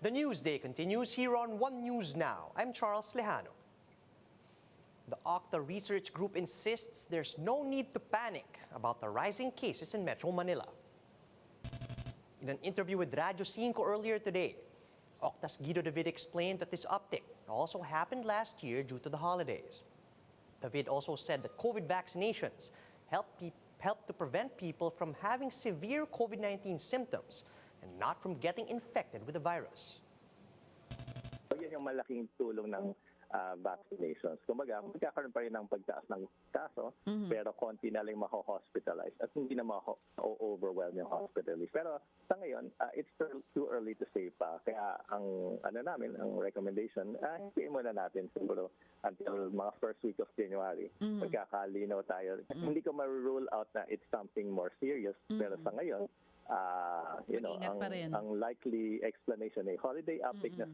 The Newsday continues here on One News Now. I'm Charles Lejano. The Octa Research Group insists there's no need to panic about the rising cases in Metro Manila. In an interview with Radyo 5 earlier today, Octa's Guido David explained that this uptick also happened last year due to the holidays. David also said that COVID vaccinations help to prevent people from having severe COVID-19 symptoms and not from getting infected with the virus. Yan yung malaking tulong ng vaccinations. Kumbaga, magkakaroon pa rin ng pagtaas ng kaso, pero konti na lang mako-hospitalize at hindi na mako-overwhelm yung hospitalist. Pero sa ngayon, it's too early to say pa. Kaya ang ang recommendation, hintayin muna natin siguro until mga first week of January. Magkakalinaw tayo. Hindi ko ma-rule out na it's something more serious, pero sa ngayon, ang likely explanation ay holiday uptick na.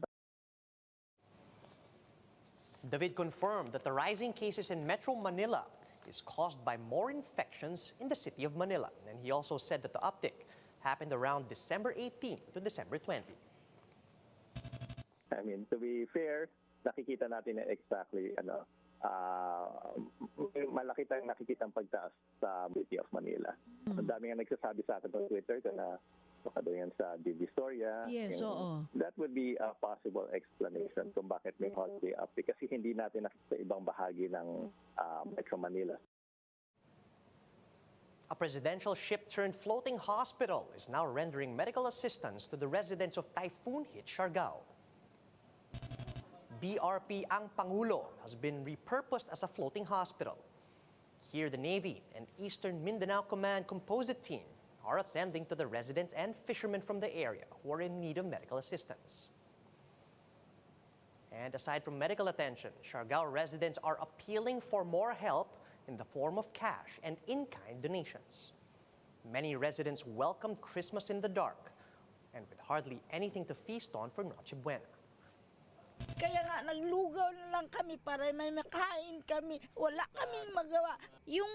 David confirmed that the rising cases in Metro Manila is caused by more infections in the city of Manila. And he also said that the uptick happened around December 18 to December 20. I mean, to be fair, nakikita natin na exactly malaki tayong nakikitang pagtaas sa city of Manila. Ang dami nga nagsasabi sa atin sa Twitter na yan sa Divisoria. Yes, oo. That would be a possible explanation kung bakit may holiday uptick kasi hindi natin nakita sa ibang bahagi ng Metro Manila. A presidential ship-turned floating hospital is now rendering medical assistance to the residents of typhoon-hit Siargao. BRP Ang Pangulo has been repurposed as a floating hospital. Here, the Navy and Eastern Mindanao Command composite team are attending to the residents and fishermen from the area who are in need of medical assistance. And aside from medical attention, Siargao residents are appealing for more help in the form of cash and in-kind donations. Many residents welcomed Christmas in the dark and with hardly anything to feast on for Noche Buena. Kaya nga naglugaw na lang kami para may makain kami. Wala kaming magawa. Yung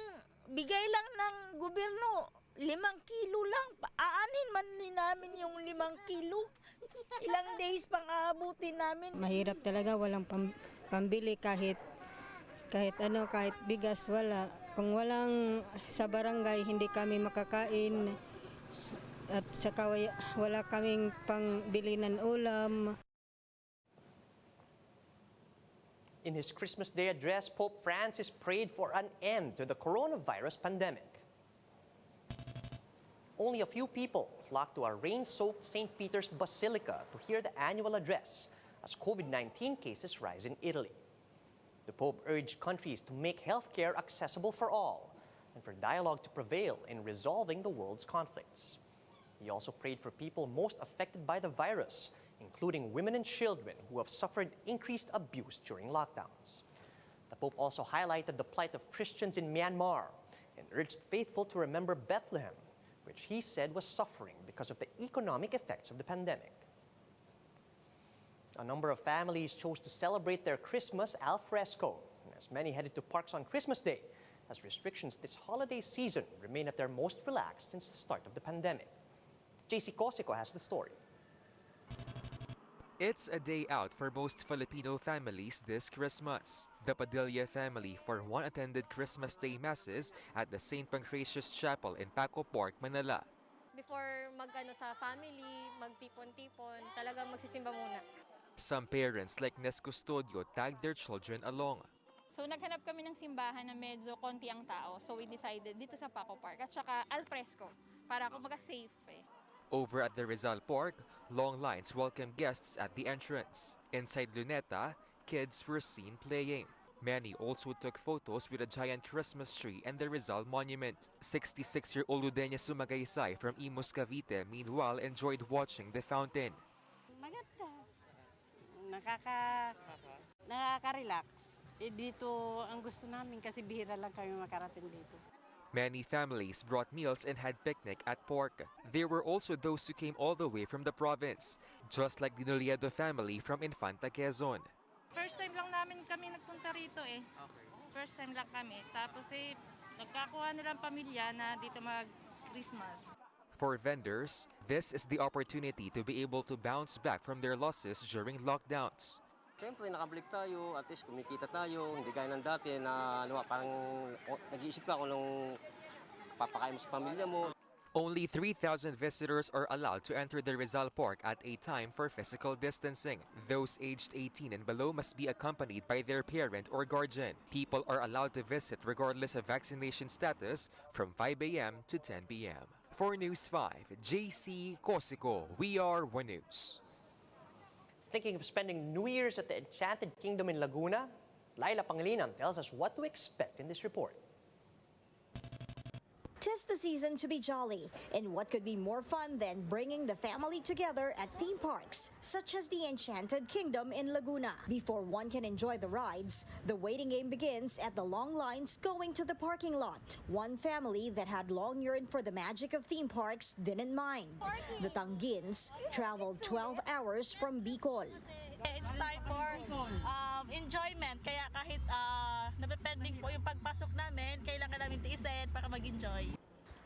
bigay lang ng gobyerno, 5 kilo lang. Aanin man din namin yung 5 kilo. Ilang days pang aabutin namin. Mahirap talaga, walang pambili kahit bigas wala. Kung walang sa barangay, hindi kami makakain. At saka wala kaming pangbili ng ulam. In his Christmas Day address, Pope Francis prayed for an end to the coronavirus pandemic. Only a few people flocked to our rain-soaked St. Peter's Basilica to hear the annual address as COVID-19 cases rise in Italy. The Pope urged countries to make healthcare accessible for all and for dialogue to prevail in resolving the world's conflicts. He also prayed for people most affected by the virus, including women and children who have suffered increased abuse during lockdowns. The Pope also highlighted the plight of Christians in Myanmar and urged faithful to remember Bethlehem, which he said was suffering because of the economic effects of the pandemic. A number of families chose to celebrate their Christmas al fresco, as many headed to parks on Christmas Day, as restrictions this holiday season remain at their most relaxed since the start of the pandemic. JC Cosico has the story. It's a day out for most Filipino families this Christmas. The Padilla family for one attended Christmas Day masses at the St. Pancratius Chapel in Paco Park, Manila. Before sa family, magtipon-tipon, talagang magsisimba muna. Some parents like Nes Custodio tagged their children along. So naghanap kami ng simbahan na medyo konti ang tao. So we decided dito sa Paco Park at saka al fresco para kumbaga safe eh. Over at the Rizal Park, long lines welcomed guests at the entrance. Inside Luneta, kids were seen playing. Many also took photos with a giant Christmas tree and the Rizal Monument. 66-year-old Udenya Sumagaysay from Imus, Cavite, meanwhile enjoyed watching the fountain. Maganda. Nakaka-relax. Dito ang gusto namin kasi bihira lang kami makarating dito. Many families brought meals and had picnic at Pork. There were also those who came all the way from the province, just like the Noliedo family from Infanta, Quezon. First time lang namin kami nagpunta rito eh. Okay. First time lang kami. Tapos nagkakuha nilang pamilya na dito mag-Christmas. For vendors, this is the opportunity to be able to bounce back from their losses during lockdowns. Siyempre, nakabalik tayo, at least kumikita tayo, hindi gaya ng dati na parang nag-iisip ka kung anong papakain mo sa pamilya mo. Only 3,000 visitors are allowed to enter the Rizal Park at a time for physical distancing. Those aged 18 and below must be accompanied by their parent or guardian. People are allowed to visit regardless of vaccination status from 5 a.m. to 10 p.m. For News 5, JC Cosico, we are One News. Thinking of spending New Year's at the Enchanted Kingdom in Laguna? Laila Pangilinan tells us what to expect in this report. 'Tis the season to be jolly, and what could be more fun than bringing the family together at theme parks, such as the Enchanted Kingdom in Laguna. Before one can enjoy the rides, the waiting game begins at the long lines going to the parking lot. One family that had long yearned for the magic of theme parks didn't mind. The Tanggins traveled 12 hours from Bicol. It's time for enjoyment. Kaya kahit napepending po yung pagpasok namin, kailangan namin tiisin para mag-enjoy.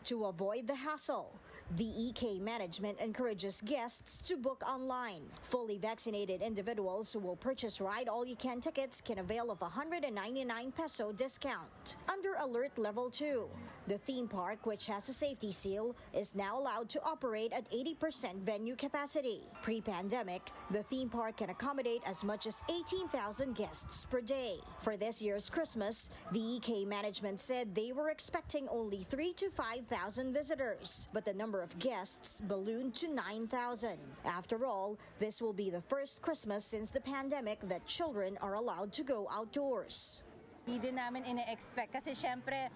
To avoid the hassle, the EK management encourages guests to book online. Fully vaccinated individuals who will purchase ride-all-you-can tickets can avail of a 199 peso discount. Under Alert Level 2, the theme park, which has a safety seal, is now allowed to operate at 80% venue capacity. Pre-pandemic, the theme park can accommodate as much as 18,000 guests per day. For this year's Christmas, the EK management said they were expecting only 3,000 to 5,000 visitors, but the number of guests ballooned to 9,000. After all, this will be the first Christmas since the pandemic that children are allowed to go outdoors. Hindi din namin ine-expect kasi syempre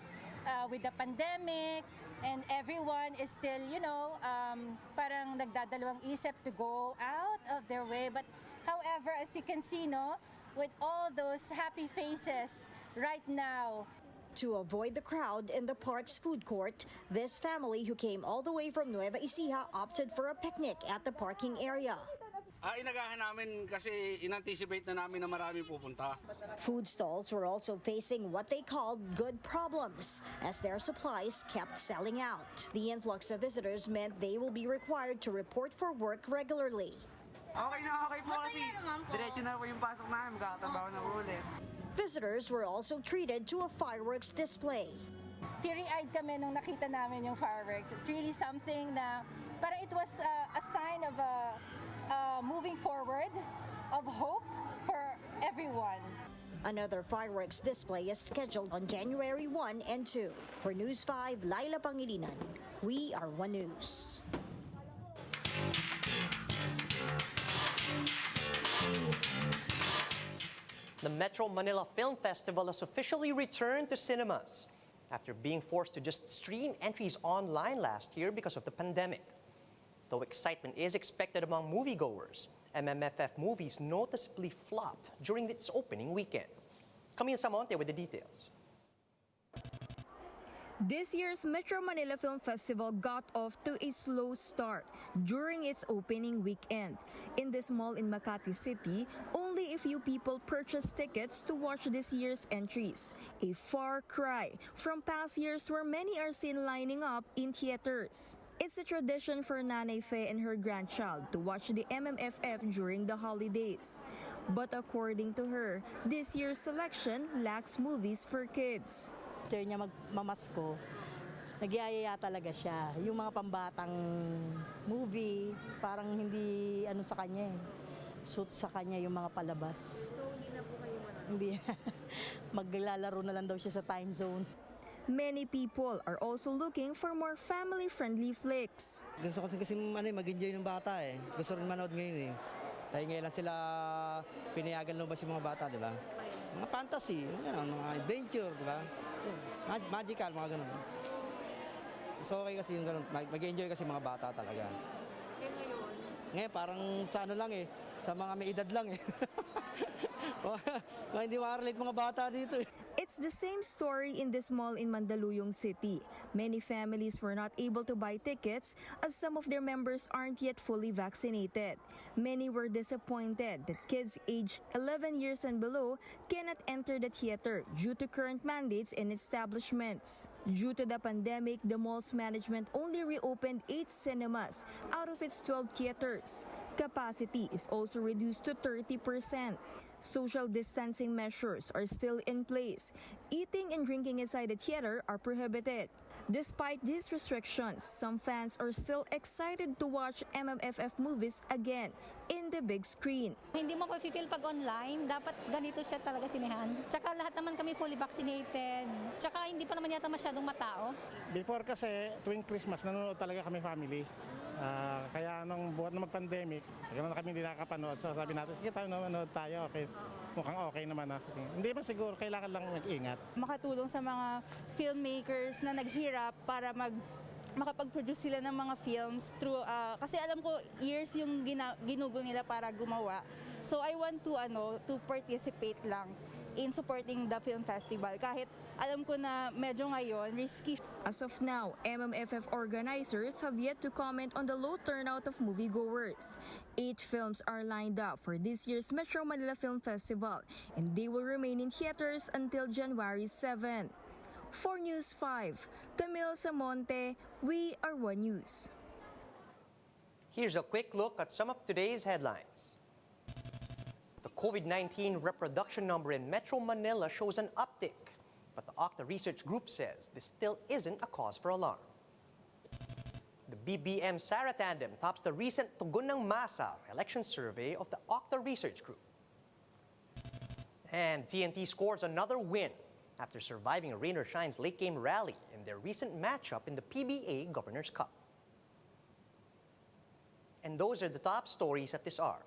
with the pandemic and everyone is still, parang nagdadalawang isip to go out of their way. But however, as you can see, with all those happy faces right now, to avoid the crowd in the park's food court, this family who came all the way from Nueva Ecija opted for a picnic at the parking area. Inagahan namin kasi in-anticipate na namin na maraming pupunta. Food stalls were also facing what they called good problems as their supplies kept selling out. The influx of visitors meant they will be required to report for work regularly. Okay po kasi diretso na po yung pasok namin, magkakatrabaho na po ulit. Visitors were also treated to a fireworks display. Teary-eyed kami nung nakita namin yung fireworks. It's really something na parang it was a sign of moving forward, of hope for everyone. Another fireworks display is scheduled on January 1 and 2. For News 5, Laila Pangilinan, we are One News. The Metro Manila Film Festival has officially returned to cinemas after being forced to just stream entries online last year because of the pandemic. Though excitement is expected among moviegoers, MMFF movies noticeably flopped during its opening weekend. Camille Samonte with the details. This year's Metro Manila Film Festival got off to a slow start during its opening weekend. In this mall in Makati City, only a few people purchased tickets to watch this year's entries, a far cry from past years where many are seen lining up in theaters. It's a tradition for Nanay Faye and her grandchild to watch the MMFF during the holidays. But according to her, this year's selection lacks movies for kids. After niya magmamasko, nagyayaya talaga siya. Yung mga pambatang movie, parang hindi sa kanya suit sa kanya yung mga palabas. So hindi na po kayo Hindi. Maglalaro na lang daw siya sa time zone. Many people are also looking for more family-friendly flicks. Gusto ko kasi mag-enjoy ng bata eh. Gusto rin manood ngayon eh. Dahil ngayon lang sila pinayagan lumabas yung mga bata, di ba? Mga fantasy, mga adventure, di ba? Magical, mga ganun. So okay kasi yung ganun. Mag-enjoy kasi mga bata talaga. Ngayon parang sa lang eh. Sa mga may edad lang eh. Hindi makarelate mga bata dito eh. It's It's the same story in this mall in Mandaluyong City. Many families were not able to buy tickets as some of their members aren't yet fully vaccinated. Many were disappointed that kids aged 11 years and below cannot enter the theater due to current mandates in establishments. Due to the pandemic, the mall's management only reopened 8 cinemas out of its 12 theaters. Capacity is also reduced to 30%. Social distancing measures are still in place. Eating and drinking inside the theater are prohibited. Despite these restrictions, some fans are still excited to watch MMFF movies again in the big screen. Hindi mo pa-feel pag online, dapat ganito siya talaga sinehan. Tsaka lahat naman kami fully vaccinated. Tsaka hindi pa naman yata masyadong matao. Before kasi tuwing Christmas nanonood talaga kami family. Kaya nung buhat na mag-pandemic, na kami hindi nakakapanood. So sabi natin, sige tayo manonood tayo. Okay. Mukhang okay naman na. Hindi pa siguro, kailangan lang mag-ingat. Makatulong sa mga filmmakers na naghirap para makapag-produce sila ng mga films through kasi alam ko years yung ginugol nila para gumawa. So I want to participate lang in supporting the film festival kahit alam ko na medyo ngayon risky. As of now, MMFF organizers have yet to comment on the low turnout of moviegoers. 8 films are lined up for this year's Metro Manila Film Festival and they will remain in theaters until January 7. For News 5, Camille Samonte, we are One News. Here's a quick look at some of today's headlines. The COVID-19 reproduction number in Metro Manila shows an uptick, but the Octa Research Group says this still isn't a cause for alarm. The BBM-Sara tandem tops the recent Tugon ng Masa election survey of the Octa Research Group. And TNT scores another win after surviving a rain or shine's late-game rally in their recent matchup in the PBA Governor's Cup. And those are the top stories at this hour.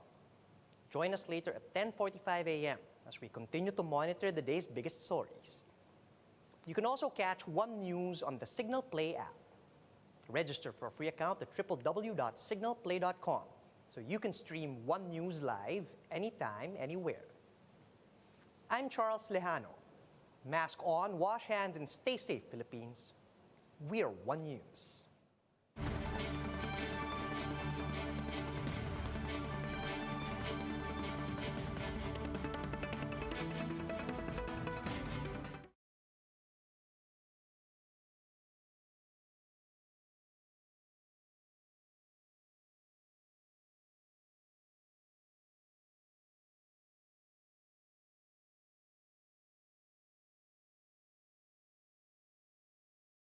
Join us later at 10:45 a.m. as we continue to monitor the day's biggest stories. You can also catch One News on the Signal Play app. Register for a free account at www.signalplay.com so you can stream One News live anytime, anywhere. I'm Charles Lejano. Mask on, wash hands, and stay safe, Philippines. We are One News.